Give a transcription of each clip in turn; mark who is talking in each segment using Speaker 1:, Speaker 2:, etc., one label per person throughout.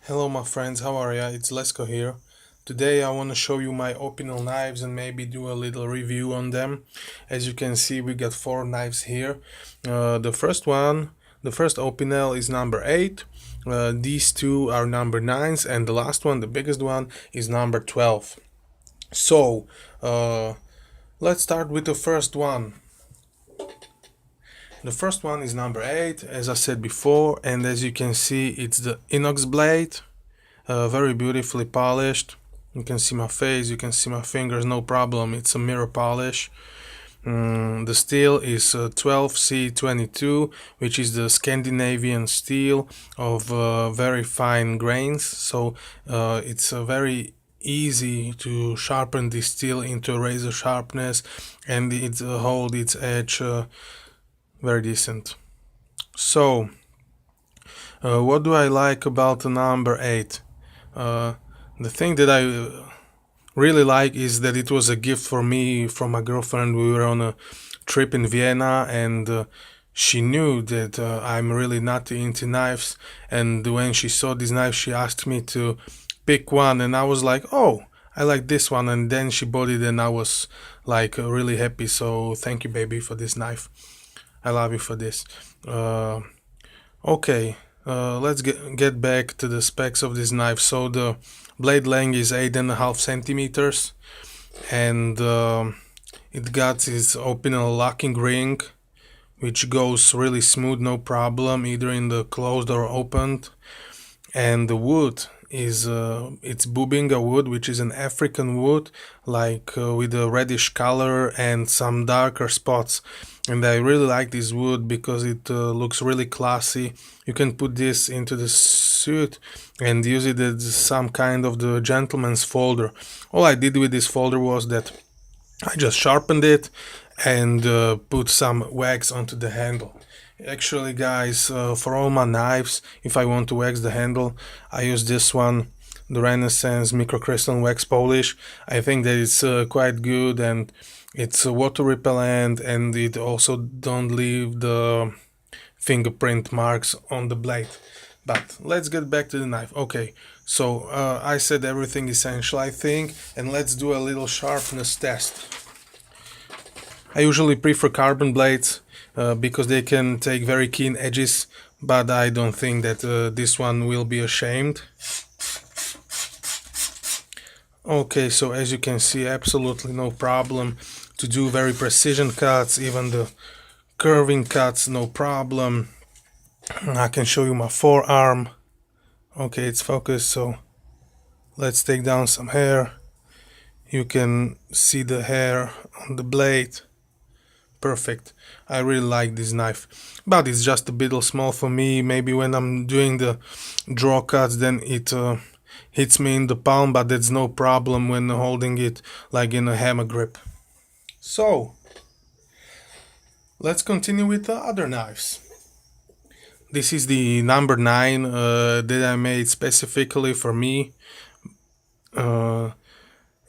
Speaker 1: Hello my friends, how are ya? It's Lesko here. Today I want to show you my Opinel knives and maybe do a little review on them. As you can see, we got four knives here. The first Opinel is number 8. These two are number 9s, and the last one, the biggest one, is number 12. So, let's start with the first one. The first one is number 8, as I said before, and as you can see, it's the inox blade. Very beautifully polished. You can see my face, you can see my fingers, no problem. It's a mirror polish. The steel is 12C22, which is the Scandinavian steel of very fine grains. So it's very easy to sharpen this steel into razor sharpness, and it hold its edge very decent. So what do I like about the number 8? The thing that I really like is that it was a gift for me from my girlfriend. We were on a trip in Vienna, and she knew that I'm really not into knives, and when she saw this knife she asked me to pick one, and I was like, oh, I like this one, and then she bought it and I was like really happy. So thank you, baby, for this knife. I love you for this. Okay, let's get back to the specs of this knife. So the blade length is 8.5 centimeters, and it got this Opinel locking ring, which goes really smooth, no problem, either in the closed or opened. And the wood is it's bubinga wood, which is an African wood, like with a reddish color and some darker spots. And I really like this wood because it looks really classy. You can put this into the suit and use it as some kind of the gentleman's folder. All I did with this folder was that I just sharpened it and put some wax onto the handle. Actually, guys, for all my knives, if I want to wax the handle, I use this one, the Renaissance microcrystalline wax polish. I think that it's quite good, and it's water repellent, and it also don't leave the fingerprint marks on the blade. But let's get back to the knife. Okay, so I said everything essential, I think, and let's do a little sharpness test. I usually prefer carbon blades because they can take very keen edges, but I don't think that this one will be ashamed. Okay, so as you can see, absolutely no problem to do very precision cuts, even the curving cuts, no problem. I can show you my forearm. Okay, it's focused, so let's take down some hair. You can see the hair on the blade. Perfect. I really like this knife, but it's just a bit small for me. Maybe when I'm doing the draw cuts, then it hits me in the palm, but that's no problem when holding it like in a hammer grip. So let's continue with the other knives. This is the number 9 that I made specifically for me.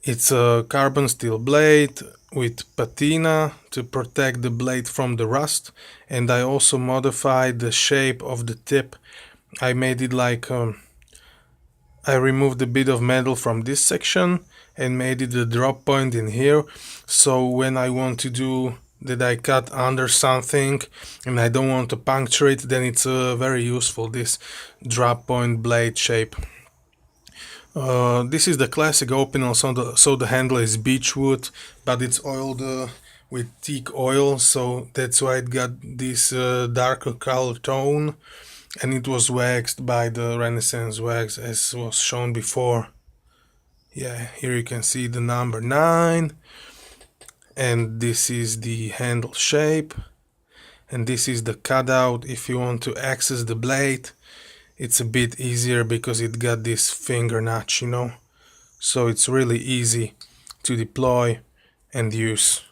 Speaker 1: It's a carbon steel blade with patina to protect the blade from the rust, and I also modified the shape of the tip. I made it like I removed a bit of metal from this section and made it a drop point in here, so when I want to do that I cut under something and I don't want to puncture it, then it's very useful, this drop point blade shape. This is the classic Opinel, so the handle is beechwood, but it's oiled with teak oil, so that's why it got this darker color tone, and it was waxed by the Renaissance wax as was shown before. Yeah, here you can see the number 9, and this is the handle shape, and this is the cutout if you want to access the blade. It's a bit easier because it got this finger notch, you know, so it's really easy to deploy and use.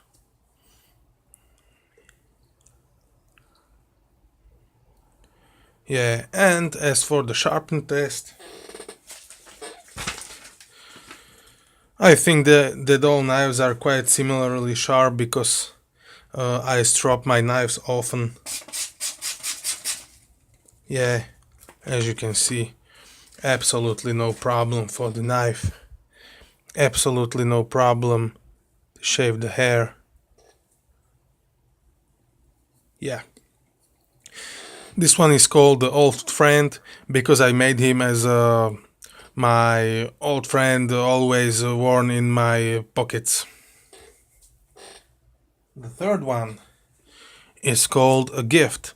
Speaker 1: Yeah, and as for the sharpen test, I think that all knives are quite similarly sharp because I strop my knives often. Yeah, as you can see. Absolutely no problem for the knife. Absolutely no problem to shave the hair. Yeah. This one is called the Old Friend because I made him as my old friend, always worn in my pockets. The third one is called a gift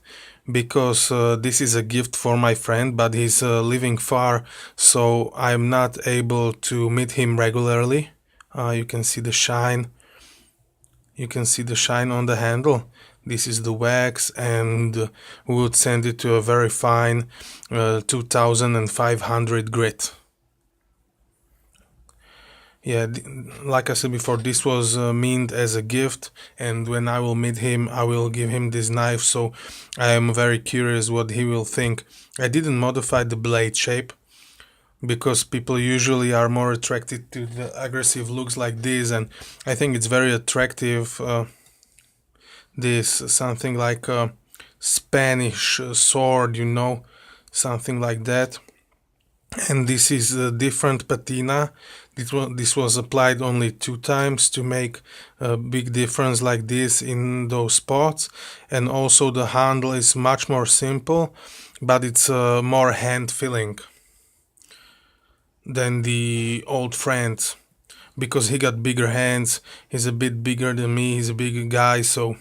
Speaker 1: because this is a gift for my friend, but he's living far, so I'm not able to meet him regularly. You can see the shine. You can see the shine on the handle. This is the wax, and we would send it to a very fine 2500 grit. Yeah, like I said before, this was meant as a gift, and when I will meet him, I will give him this knife, so I am very curious what he will think. I didn't modify the blade shape, because people usually are more attracted to the aggressive looks like this, and I think it's very attractive. This something like a Spanish sword, something like that. And this is a different patina. This was applied only 2 times to make a big difference like this in those spots. And also the handle is much more simple, but it's more hand feeling than the Old Friend, because he got bigger hands. He's a bit bigger than me. He's a bigger guy, so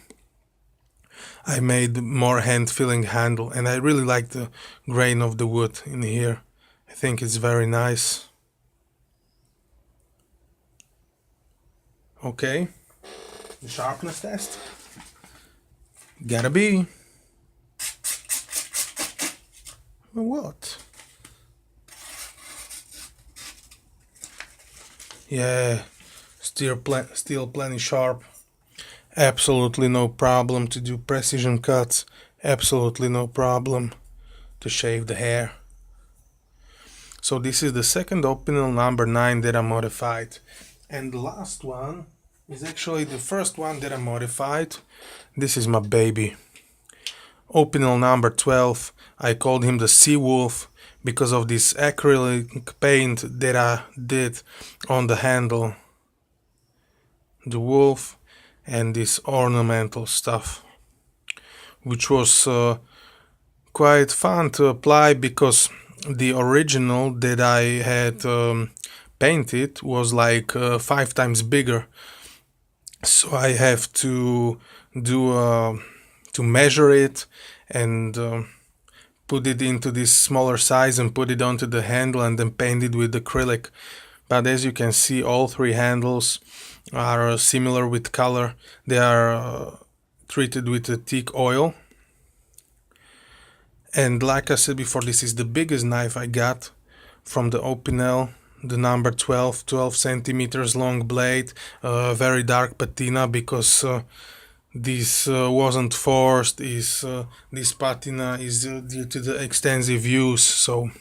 Speaker 1: I made more hand feeling handle, and I really like the grain of the wood in here. I think it's very nice. Okay, the sharpness test. Gotta be. What? Yeah, still plenty sharp. Absolutely no problem to do precision cuts. Absolutely no problem to shave the hair. So this is the second Opinel number 9 that I modified. And the last one is actually the first one that I modified. This is my baby. Opinel number 12. I called him the Sea Wolf because of this acrylic paint that I did on the handle. The wolf and this ornamental stuff, which was quite fun to apply because the original that I had painted was like 5 times bigger, so I have to do to measure it and put it into this smaller size and put it onto the handle and then paint it with acrylic. But as you can see, all 3 handles are similar with color. They are treated with a thick oil. And like I said before, this is the biggest knife I got from the Opinel, the number 12 centimeters long blade, very dark patina because this wasn't forced. This patina is due to the extensive use, so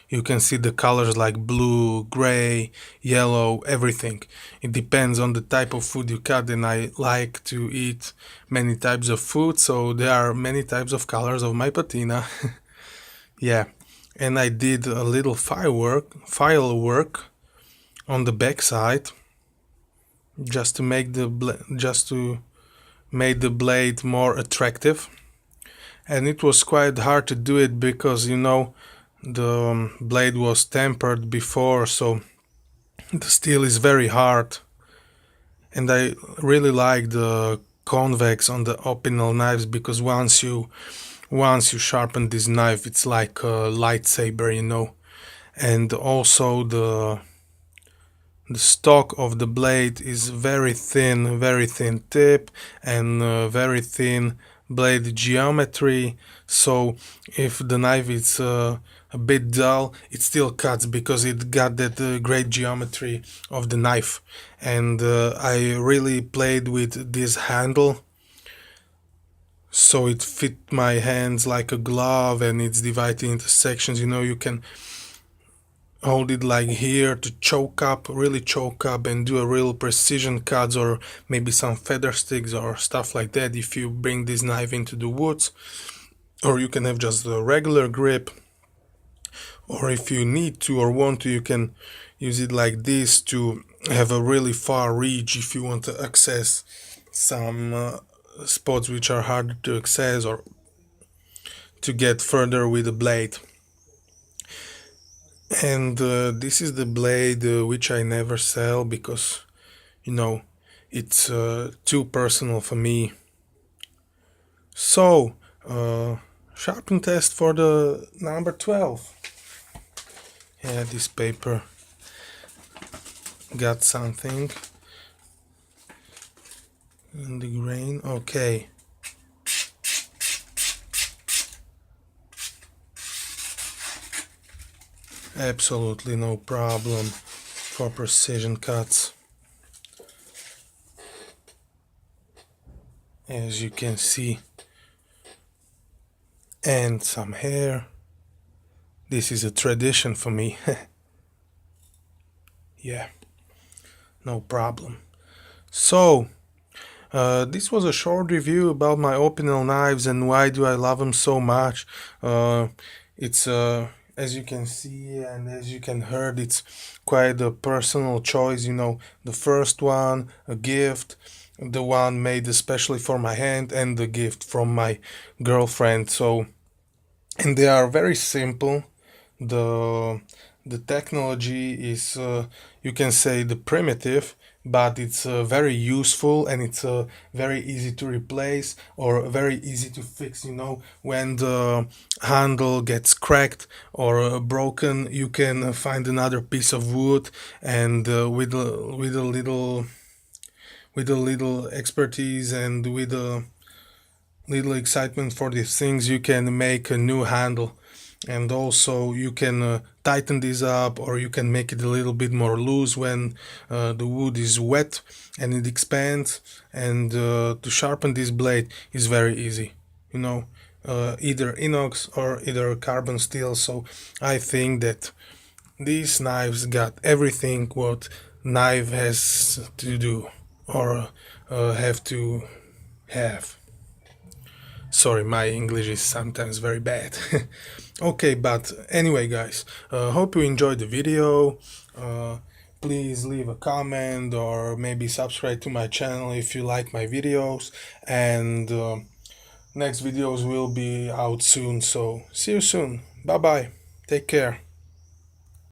Speaker 1: you can see the colors like blue, gray, yellow, everything. It depends on the type of food you cut, and I like to eat many types of food, so there are many types of colors of my patina. Yeah, and I did a little file work on the back side just to make the blade more attractive. And it was quite hard to do it because the blade was tempered before, so the steel is very hard. And I really like the convex on the Opinel knives because once you sharpen this knife, it's like a lightsaber. And also the stock of the blade is very thin tip and very thin blade geometry, so if the knife is a bit dull, it still cuts because it got that great geometry of the knife. And I really played with this handle so it fit my hands like a glove, and it's divided into sections. You can hold it like here to really choke up and do a real precision cuts, or maybe some feather sticks or stuff like that if you bring this knife into the woods. Or you can have just a regular grip, or if you need to or want to, you can use it like this to have a really far reach if you want to access some spots which are harder to access, or to get further with the blade. And this is the blade which I never sell because, you know, it's too personal for me. So, sharpen test for the number 12. Yeah, this paper got something in the grain. Okay. Absolutely no problem for precision cuts. As you can see. And some hair. This is a tradition for me. Yeah, no problem. So, this was a short review about my Opinel knives and why do I love them so much. It's as you can see and as you can heard, it's quite a personal choice. You know, the first one, a gift, the one made especially for my hand, and the gift from my girlfriend. So, and they are very simple. The the technology is you can say the primitive, but it's very useful, and it's very easy to replace or very easy to fix. You know, when the handle gets cracked or broken, you can find another piece of wood, and with a little expertise and with a little excitement for these things, you can make a new handle. And also you can tighten this up, or you can make it a little bit more loose when the wood is wet and it expands. And to sharpen this blade is very easy, you know, either inox or either carbon steel. So I think that these knives got everything what knife has to do, or have to have. Sorry, my English is sometimes very bad. Okay, but anyway, guys, hope you enjoyed the video. Please leave a comment or maybe subscribe to my channel if you like my videos. And next videos will be out soon. So see you soon. Bye bye. Take care.